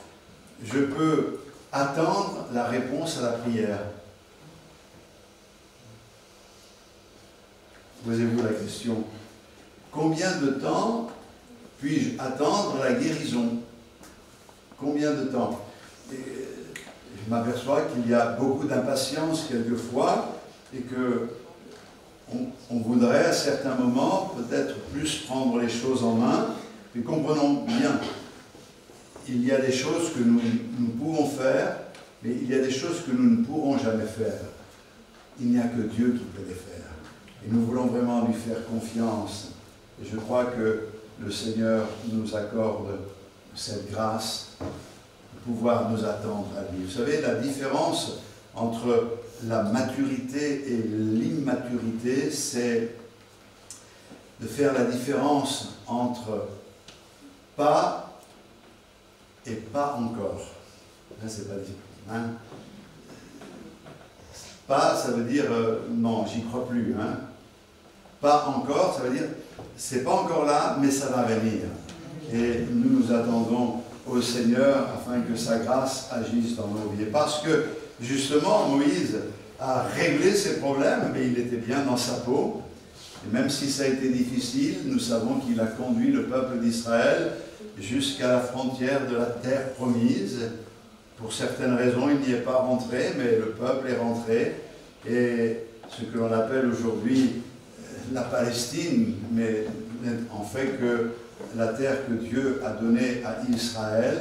je peux attendre la réponse à la prière. Posez-vous la question. Combien de temps puis-je attendre la guérison? Combien de temps? Et je m'aperçois qu'il y a beaucoup d'impatience quelquefois et que on voudrait à certains moments peut-être plus prendre les choses en main. Mais comprenons bien, il y a des choses que nous pouvons faire, mais il y a des choses que nous ne pourrons jamais faire. Il n'y a que Dieu qui peut les faire. Et nous voulons vraiment lui faire confiance. Et je crois que le Seigneur nous accorde cette grâce de pouvoir nous attendre à lui. Vous savez, la différence entre la maturité et l'immaturité, c'est de faire la différence entre pas et pas encore. Là, c'est pas difficile. Hein? Pas, ça veut dire non, j'y crois plus. Hein? Pas encore, ça veut dire c'est pas encore là, mais ça va venir. Et nous nous attendons au Seigneur afin que sa grâce agisse dans nos vies. Parce que justement, Moïse a réglé ses problèmes, mais il était bien dans sa peau. Et même si ça a été difficile, nous savons qu'il a conduit le peuple d'Israël jusqu'à la frontière de la terre promise. Pour certaines raisons, il n'y est pas rentré, mais le peuple est rentré. Et ce que l'on appelle aujourd'hui la Palestine, mais en fait que la terre que Dieu a donnée à Israël,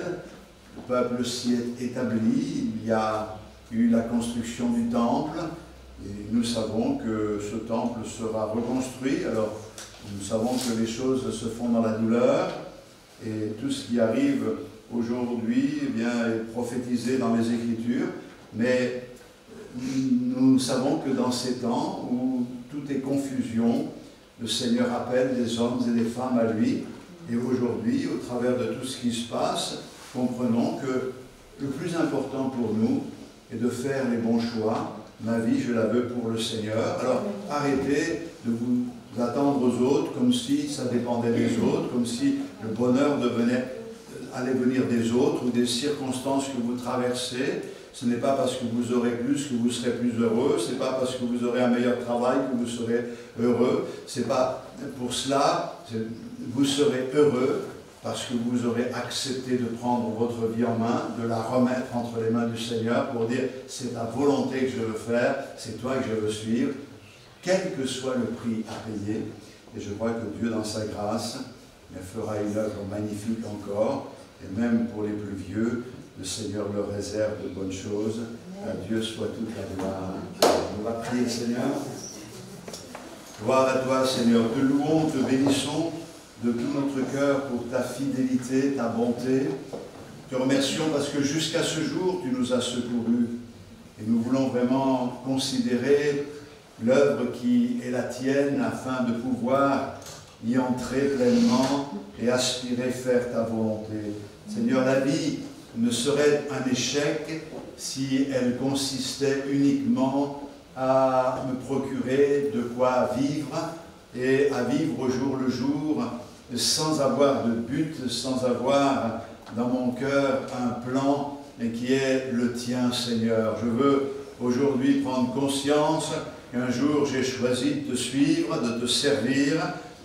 le peuple s'y est établi, il y a eu la construction du temple, et nous savons que ce temple sera reconstruit. Alors, nous savons que les choses se font dans la douleur, et tout ce qui arrive aujourd'hui eh bien, est prophétisé dans les Écritures, mais nous savons que dans ces temps où tout est confusion, le Seigneur appelle des hommes et des femmes à lui, et aujourd'hui, au travers de tout ce qui se passe, comprenons que le plus important pour nous est de faire les bons choix. Ma vie, je la veux pour le Seigneur. Alors, arrêtez de vous attendre aux autres comme si ça dépendait des autres, comme si le bonheur allait venir des autres ou des circonstances que vous traversez. Ce n'est pas parce que vous aurez plus que vous serez plus heureux, ce n'est pas parce que vous aurez un meilleur travail que vous serez heureux, c'est pas pour cela, vous serez heureux parce que vous aurez accepté de prendre votre vie en main, de la remettre entre les mains du Seigneur pour dire c'est ta volonté que je veux faire, c'est toi que je veux suivre, quel que soit le prix à payer. Et je crois que Dieu dans sa grâce fera une œuvre magnifique encore, et même pour les plus vieux, le Seigneur leur réserve de bonnes choses. À Dieu soit toute la gloire. On va prier, Seigneur. Gloire à toi, Seigneur. Te louons, te bénissons de tout notre cœur pour ta fidélité, ta bonté. Te remercions parce que jusqu'à ce jour, tu nous as secourus. Et nous voulons vraiment considérer l'œuvre qui est la tienne afin de pouvoir y entrer pleinement et aspirer faire ta volonté. Seigneur, la vie ne serait un échec si elle consistait uniquement à me procurer de quoi vivre et à vivre au jour le jour sans avoir de but, sans avoir dans mon cœur un plan qui est le tien, Seigneur. Je veux aujourd'hui prendre conscience qu'un jour j'ai choisi de te suivre, de te servir.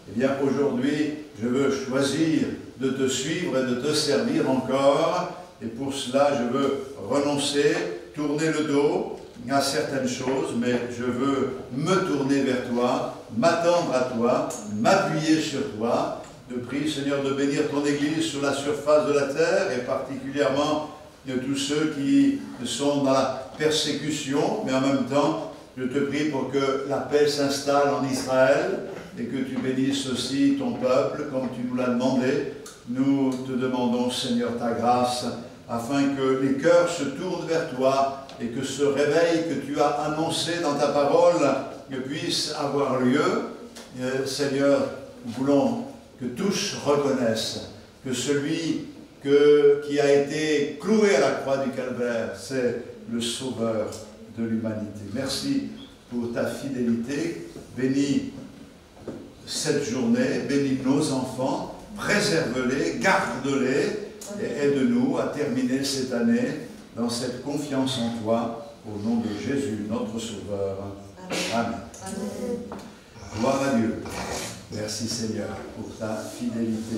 Eh bien aujourd'hui, je veux choisir de te suivre et de te servir encore. Et pour cela, je veux renoncer, tourner le dos, à certaines choses, mais je veux me tourner vers toi, m'attendre à toi, m'appuyer sur toi. Je prie, Seigneur, de bénir ton Église sur la surface de la terre, et particulièrement de tous ceux qui sont dans la persécution, mais en même temps, je te prie pour que la paix s'installe en Israël, et que tu bénisses aussi ton peuple, comme tu nous l'as demandé. Nous te demandons, Seigneur, ta grâce, afin que les cœurs se tournent vers toi, et que ce réveil que tu as annoncé dans ta parole puisse avoir lieu. Seigneur, nous voulons que tous reconnaissent que celui qui a été cloué à la croix du Calvaire, c'est le Sauveur de l'humanité. Merci pour ta fidélité. Bénis cette journée, bénis nos enfants, préserve-les, garde-les et aide-nous à terminer cette année dans cette confiance en toi, au nom de Jésus, notre Sauveur. Amen. Amen. Gloire à Dieu. Merci Seigneur pour ta fidélité.